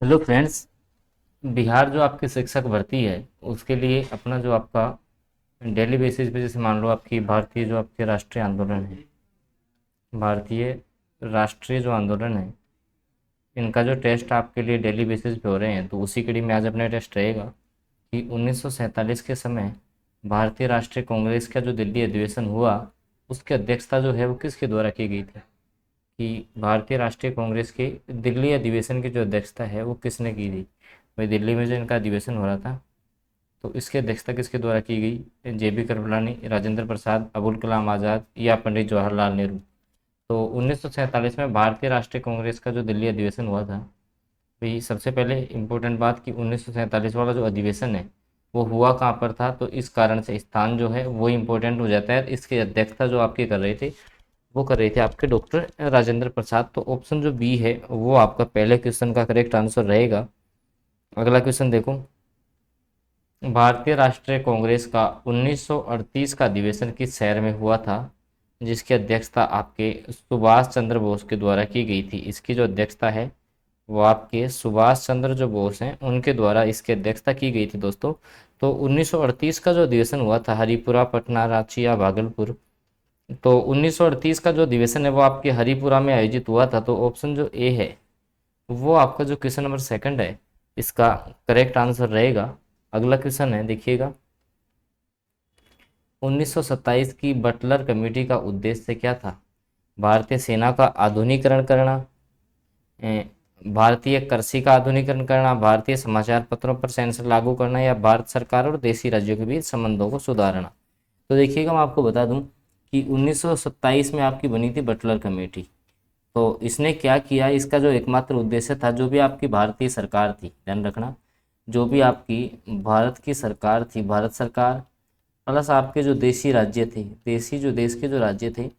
Hello friends. Bihar जो आपकी शिक्षक भर्ती है उसके लिए अपना जो आपका डेली बेसिस पे, जैसे मान लो आपकी भारतीय जो आपके राष्ट्रीय आंदोलन है, भारतीय राष्ट्रीय जो आंदोलन है, इनका जो टेस्ट आपके लिए डेली बेसिस पे हो रहे हैं, तो उसी कड़ी में आज अपना टेस्ट रहेगा कि 1947 के समय भारतीय राष्ट्रीय कांग्रेस का जो दिल्ली अधिवेशन हुआ, उसकी अध्यक्षता जो है वो किसके द्वारा की गई थी। कि भारतीय राष्ट्रीय कांग्रेस के दिल्ली अधिवेशन की जो अध्यक्षता है वो किसने की थी। भाई दिल्ली में जो इनका अधिवेशन हो रहा था, तो इसकी अध्यक्षता किसके द्वारा की गई। जे बी कृपलानी, राजेंद्र प्रसाद, अबुल कलाम आज़ाद या पंडित जवाहरलाल नेहरू। तो 1947 में भारतीय राष्ट्रीय कांग्रेस का जो दिल्ली अधिवेशन हुआ था, भाई सबसे पहले इम्पोर्टेंट बात कि 1947 वाला जो अधिवेशन है वो हुआ कहाँ पर था, तो इस कारण से स्थान जो है वो इम्पोर्टेंट हो जाता है। इसकी अध्यक्षता जो आपकी कर रहे थे वो कर रहे थे आपके डॉक्टर राजेंद्र प्रसाद। तो ऑप्शन जो बी है वो आपका पहले क्वेश्चन का करेक्ट आंसर रहेगा। अगला क्वेश्चन देखो, भारतीय राष्ट्रीय कांग्रेस का 1938 का अधिवेशन किस शहर में हुआ था, जिसकी अध्यक्षता आपके सुभाष चंद्र बोस के द्वारा की गई थी। इसकी जो अध्यक्षता है वो आपके सुभाष चंद्र जो बोस हैं उनके द्वारा इसकी अध्यक्षता की गई थी दोस्तों। तो 1938 का जो अधिवेशन हुआ था, हरिपुरा, पटना, रांची या भागलपुर। तो 1938 का जो अधिवेशन है वो आपके हरिपुरा में आयोजित हुआ था। तो ऑप्शन जो ए है वो आपका जो क्वेश्चन नंबर सेकंड है इसका करेक्ट आंसर रहेगा। अगला क्वेश्चन है, देखिएगा, 1927 की बटलर कमेटी का उद्देश्य क्या था। भारतीय सेना का आधुनिकीकरण करना, ए, भारतीय कृषि का आधुनिकीकरण करना, भारतीय समाचार पत्रों पर सेंसर लागू करना या भारत सरकार और देशी राज्यों के बीच संबंधों को सुधारना। तो देखिएगा, मैं आपको बता दूं कि 1927 में आपकी बनी थी बटलर कमेटी। तो इसने क्या किया, इसका जो एकमात्र उद्देश्य था, जो भी आपकी भारतीय सरकार थी, ध्यान रखना, जो भी आपकी भारत की सरकार थी, भारत सरकार प्लस आपके जो देशी राज्य थे, देशी जो देश के जो राज्य थे,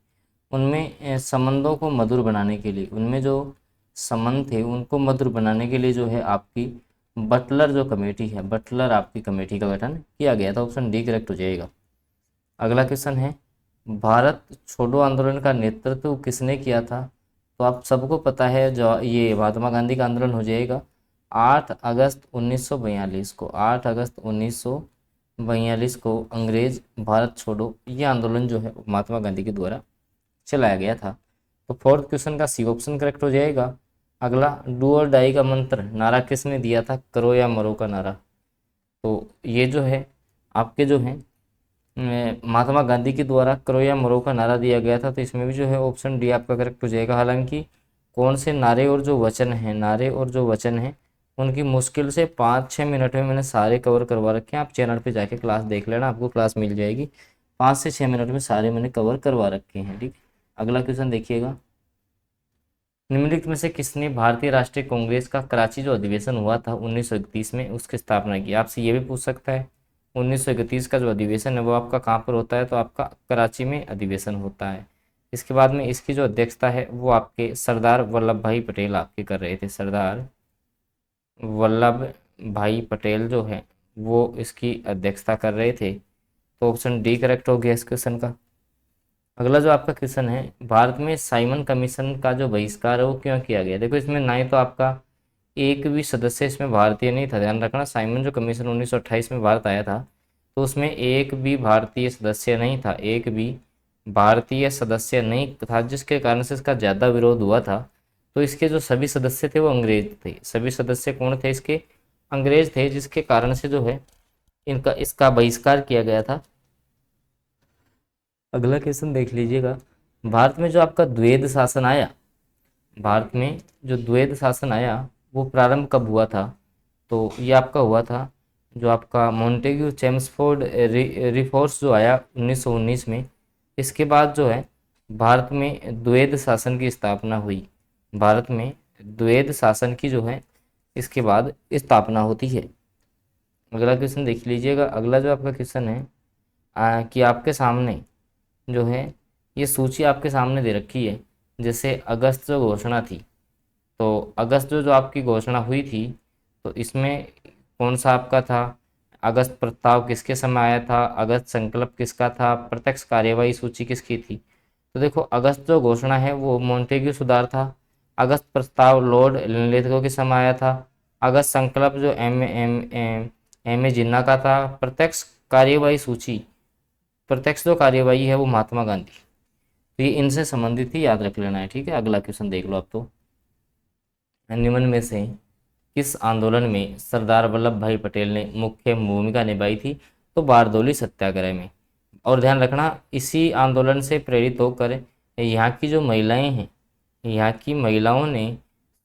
उनमें संबंधों को मधुर बनाने के लिए, उनमें जो संबंध थे उनको मधुर बनाने के लिए जो है आपकी बटलर जो कमेटी है, बटलर आपकी कमेटी का गठन किया गया था। ऑप्शन डी करेक्ट हो जाएगा। अगला क्वेश्चन है, भारत छोड़ो आंदोलन का नेतृत्व किसने किया था। तो आप सबको पता है, जो ये महात्मा गांधी का आंदोलन हो जाएगा। 8 अगस्त 1942 को, 8 अगस्त 1942 को अंग्रेज भारत छोड़ो ये आंदोलन जो है महात्मा गांधी के द्वारा चलाया गया था। तो फोर्थ क्वेश्चन का सी ऑप्शन करेक्ट हो जाएगा। अगला, डू और डाई का मंत्र नारा किसने दिया था, करो या मरो का नारा। तो ये जो है आपके जो है महात्मा गांधी के द्वारा करो या मरो का नारा दिया गया था। तो इसमें भी जो है ऑप्शन डी आपका करेक्ट हो जाएगा। हालांकि कौन से नारे और जो वचन हैं, नारे और जो वचन हैं उनकी मुश्किल से 5-6 मिनट में मैंने सारे कवर करवा रखे हैं। आप चैनल पे जाके क्लास देख लेना, आपको क्लास मिल जाएगी। 5 से 6 मिनट में सारे मैंने कवर करवा रखे हैं, ठीक। अगला क्वेश्चन देखिएगा, निम्नलिखित में से किसने भारतीय राष्ट्रीय कांग्रेस का कराची जो अधिवेशन हुआ था 1931 में उसकी स्थापना की। आपसे ये भी पूछ सकता है, 1931 का जो अधिवेशन है वो आपका कहाँ पर होता है, तो आपका कराची में अधिवेशन होता है। इसके बाद में इसकी जो अध्यक्षता है वो आपके सरदार वल्लभ भाई पटेल आपके कर रहे थे। सरदार वल्लभ भाई पटेल जो है वो इसकी अध्यक्षता कर रहे थे। तो ऑप्शन डी करेक्ट हो गया इस क्वेश्चन का। अगला जो आपका क्वेश्चन है, भारत में साइमन कमीशन का जो बहिष्कार है वो क्यों किया गया। देखो, इसमें ना ही तो आपका एक भी सदस्य इसमें भारतीय नहीं था, ध्यान रखना। साइमन जो कमीशन 1928 में भारत आया था, तो उसमें एक भी भारतीय सदस्य नहीं था, एक भी भारतीय सदस्य नहीं था, जिसके कारण से इसका ज़्यादा विरोध हुआ था। तो इसके जो सभी सदस्य थे वो अंग्रेज थे। सभी सदस्य कौन थे इसके, अंग्रेज थे, जिसके कारण से जो है इनका इसका बहिष्कार किया गया था। अगला क्वेश्चन देख लीजिएगा, भारत में जो आपका द्वैध शासन आया, भारत में जो द्वैध शासन आया वो प्रारंभ कब हुआ था। तो ये आपका हुआ था जो आपका मॉन्टेग्यू चेम्सफोर्ड रिफोर्स जो आया 1919 में। इसके बाद जो है भारत में द्वैध शासन की स्थापना हुई। भारत में द्वैध शासन की जो है इसके बाद स्थापना होती है। अगला क्वेश्चन देख लीजिएगा। अगला जो आपका क्वेश्चन है कि आपके सामने जो है ये सूची आपके सामने दे रखी है। जैसे अगस्त जो घोषणा थी, तो अगस्त जो आपकी घोषणा हुई थी, तो इसमें कौन सा आपका था, अगस्त प्रस्ताव किसके समय आया था, अगस्त संकल्प किसका था, प्रत्यक्ष कार्यवाही सूची किसकी थी। तो देखो, अगस्त जो घोषणा है वो मोंटेग्यू सुधार था। अगस्त प्रस्ताव लॉर्ड लिनलिथगो के समय आया था। अगस्त संकल्प जो एम ए जिन्ना का था। प्रत्यक्ष कार्यवाही सूची, प्रत्यक्ष जो कार्यवाही है वो महात्मा गांधी। तो ये इनसे संबंधित ही याद रख लेना है, ठीक है। अगला क्वेश्चन देख लो आप। तो निम्न में से किस आंदोलन में सरदार वल्लभ भाई पटेल ने मुख्य भूमिका निभाई थी? तो बारदोली सत्याग्रह में। और ध्यान रखना, इसी आंदोलन से प्रेरित होकर यहाँ की जो महिलाएं हैं, यहाँ की महिलाओं ने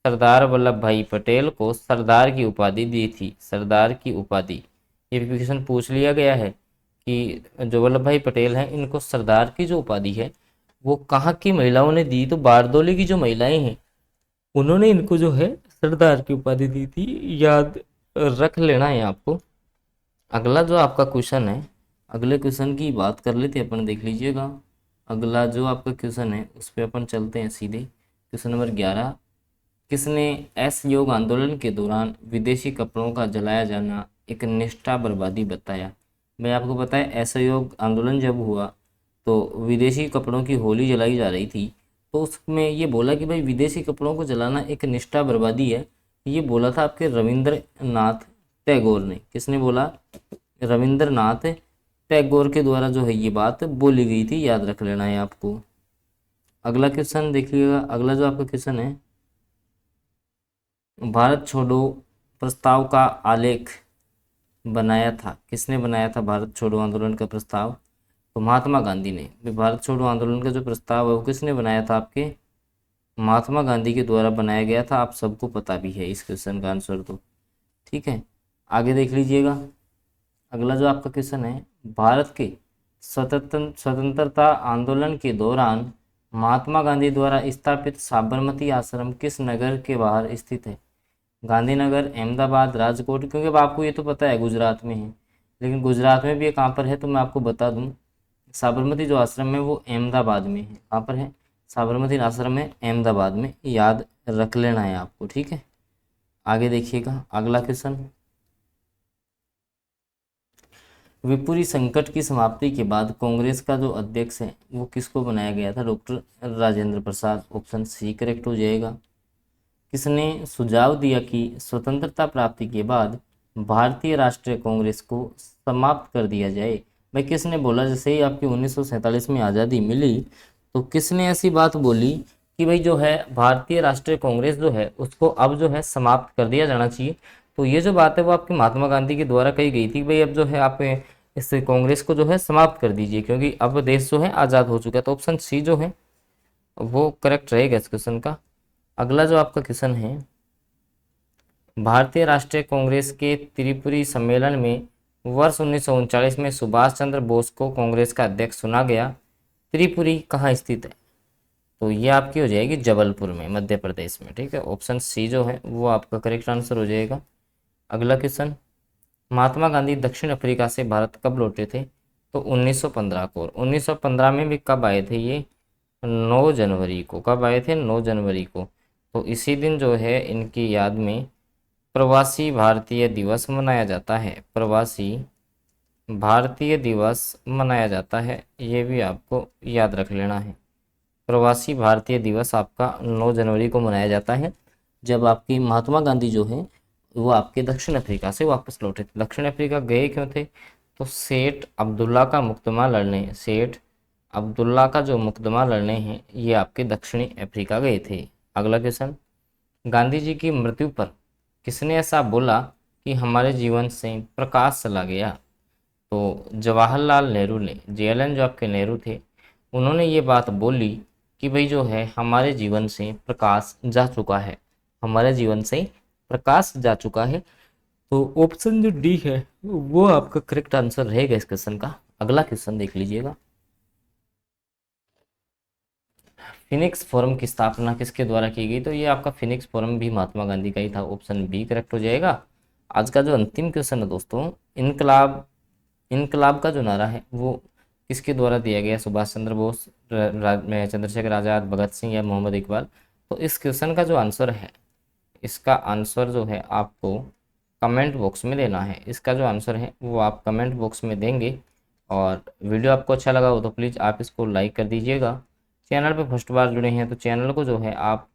सरदार वल्लभ भाई पटेल को सरदार की उपाधि दी थी, सरदार की उपाधि। ये क्वेश्चन पूछ लिया गया है कि जो वल्लभ भाई पटेल हैं इनको सरदार की जो उपाधि है वो कहाँ की महिलाओं ने दी? तो बारदोली की जो महिलाएं हैं उन्होंने इनको जो है सरदार की उपाधि दी थी, याद रख लेना है आपको। अगला जो आपका क्वेश्चन है, अगले क्वेश्चन की बात कर लेते हैं अपन, देख लीजिएगा। अगला जो आपका क्वेश्चन है उस पर अपन चलते हैं सीधे। क्वेश्चन नंबर 11, किसने असहयोग आंदोलन के दौरान विदेशी कपड़ों का जलाया जाना एक निष्ठा बर्बादी बताया? मैं आपको पता है असहयोग आंदोलन जब हुआ तो विदेशी कपड़ों की होली जलाई जा रही थी, तो उसमें ये बोला कि भाई विदेशी कपड़ों को जलाना एक निष्ठा बर्बादी है। ये बोला था आपके रविंद्रनाथ टैगोर ने। किसने बोला? रविंद्रनाथ टैगोर के द्वारा जो है ये बात बोली गई थी, याद रख लेना है आपको। अगला क्वेश्चन देखिएगा। अगला जो आपका क्वेश्चन है, भारत छोड़ो प्रस्ताव का आलेख बनाया था? किसने बनाया था भारत छोड़ो आंदोलन का प्रस्ताव? तो महात्मा गांधी ने। भारत छोड़ो आंदोलन का जो प्रस्ताव है वो किसने बनाया था? आपके महात्मा गांधी के द्वारा बनाया गया था। आप सबको पता भी है इस क्वेश्चन का आंसर तो, ठीक है। आगे देख लीजिएगा। अगला जो आपका क्वेश्चन है, भारत के स्वतंत्रता आंदोलन के दौरान महात्मा गांधी द्वारा स्थापित साबरमती आश्रम किस नगर के बाहर स्थित है? गांधीनगर, अहमदाबाद, राजकोट? क्योंकि अब आपको ये तो पता है गुजरात में है, लेकिन गुजरात में भी ये कहाँ पर है तो मैं आपको बता दूं। साबरमती जो आश्रम है वो अहमदाबाद में है। कहाँ पर है? साबरमती आश्रम है अहमदाबाद में, याद रख लेना है आपको, ठीक है। आगे देखिएगा। अगला क्वेश्चन, विपुरी संकट की समाप्ति के बाद कांग्रेस का जो अध्यक्ष है वो किसको बनाया गया था? Doctor Rajendra Prasad. Option C correct हो जाएगा। किसने सुझाव दिया कि स्वतंत्रता प्राप्ति के बाद भारतीय राष्ट्रीय कांग्रेस को समाप्त कर दिया जाए? भाई किसने बोला? जैसे ही आपकी 1947 में आज़ादी मिली तो किसने ऐसी बात बोली कि भाई जो है भारतीय राष्ट्रीय कांग्रेस जो है उसको अब जो है समाप्त कर दिया जाना चाहिए? तो ये जो बात है वो आपकी महात्मा गांधी के द्वारा कही गई थी, भाई अब जो है आप इस कांग्रेस को जो है समाप्त कर दीजिए क्योंकि अब देश जो है आज़ाद हो चुका है। तो ऑप्शन सी जो है वो करेक्ट रहेगा इस क्वेश्चन का। अगला जो आपका क्वेश्चन है, भारतीय राष्ट्रीय कांग्रेस के त्रिपुरी सम्मेलन में वर्ष 1939 में सुभाष चंद्र बोस को कांग्रेस का अध्यक्ष चुना गया। त्रिपुरी कहाँ स्थित है? तो ये आपकी हो जाएगी जबलपुर में, मध्य प्रदेश में, ठीक है। ऑप्शन सी जो है वो आपका करेक्ट आंसर हो जाएगा। अगला क्वेश्चन, महात्मा गांधी दक्षिण अफ्रीका से भारत कब लौटे थे? तो 1915 को। 1915 में भी कब आए थे ये? 9 जनवरी को। कब आए थे? 9 जनवरी को। तो इसी दिन जो है इनकी याद में प्रवासी भारतीय दिवस मनाया जाता है। प्रवासी भारतीय दिवस मनाया जाता है, ये भी आपको याद रख लेना है। प्रवासी भारतीय दिवस आपका 9 जनवरी को मनाया जाता है, जब आपकी महात्मा गांधी जो है वो आपके दक्षिण अफ्रीका से वापस लौटे थे। दक्षिण अफ्रीका गए क्यों थे? तो सेठ अब्दुल्ला का मुकदमा लड़ने, सेठ अब्दुल्ला का जो मुकदमा लड़ने हैं ये आपके दक्षिणी अफ्रीका गए थे। अगला क्वेश्चन, गांधी जी की मृत्यु पर किसने ऐसा बोला कि हमारे जीवन से प्रकाश चला गया? तो जवाहरलाल नेहरू ने। जेएलएन जो आपके नेहरू थे उन्होंने ये बात बोली कि भाई जो है हमारे जीवन से प्रकाश जा चुका है, हमारे जीवन से प्रकाश जा चुका है। तो ऑप्शन जो डी है वो आपका करेक्ट आंसर रहेगा इस क्वेश्चन का। अगला क्वेश्चन देख लीजिएगा, फिनिक्स फोरम की स्थापना किसके द्वारा की गई? तो ये आपका फिनिक्स फोरम भी महात्मा गांधी का ही था। ऑप्शन बी करेक्ट हो जाएगा। आज का जो अंतिम क्वेश्चन है दोस्तों, इनकलाब, इनकलाब का जो नारा है वो किसके द्वारा दिया गया? सुभाष चंद्र बोस, चंद्रशेखर आज़ाद, भगत सिंह या मोहम्मद इकबाल? तो इस क्वेश्चन का जो आंसर है, इसका आंसर जो है आपको कमेंट बॉक्स में देना है। इसका जो आंसर है वो आप कमेंट बॉक्स में देंगे। और वीडियो आपको अच्छा लगा हो तो प्लीज़ आप इसको लाइक कर दीजिएगा। चैनल पे फर्स्ट बार जुड़े हैं तो चैनल को जो है आप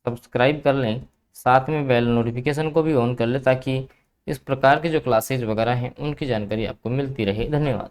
सब्सक्राइब कर लें, साथ में बेल नोटिफिकेशन को भी ऑन कर ले ताकि इस प्रकार की जो क्लासेज वगैरह हैं उनकी जानकारी आपको मिलती रहे। धन्यवाद।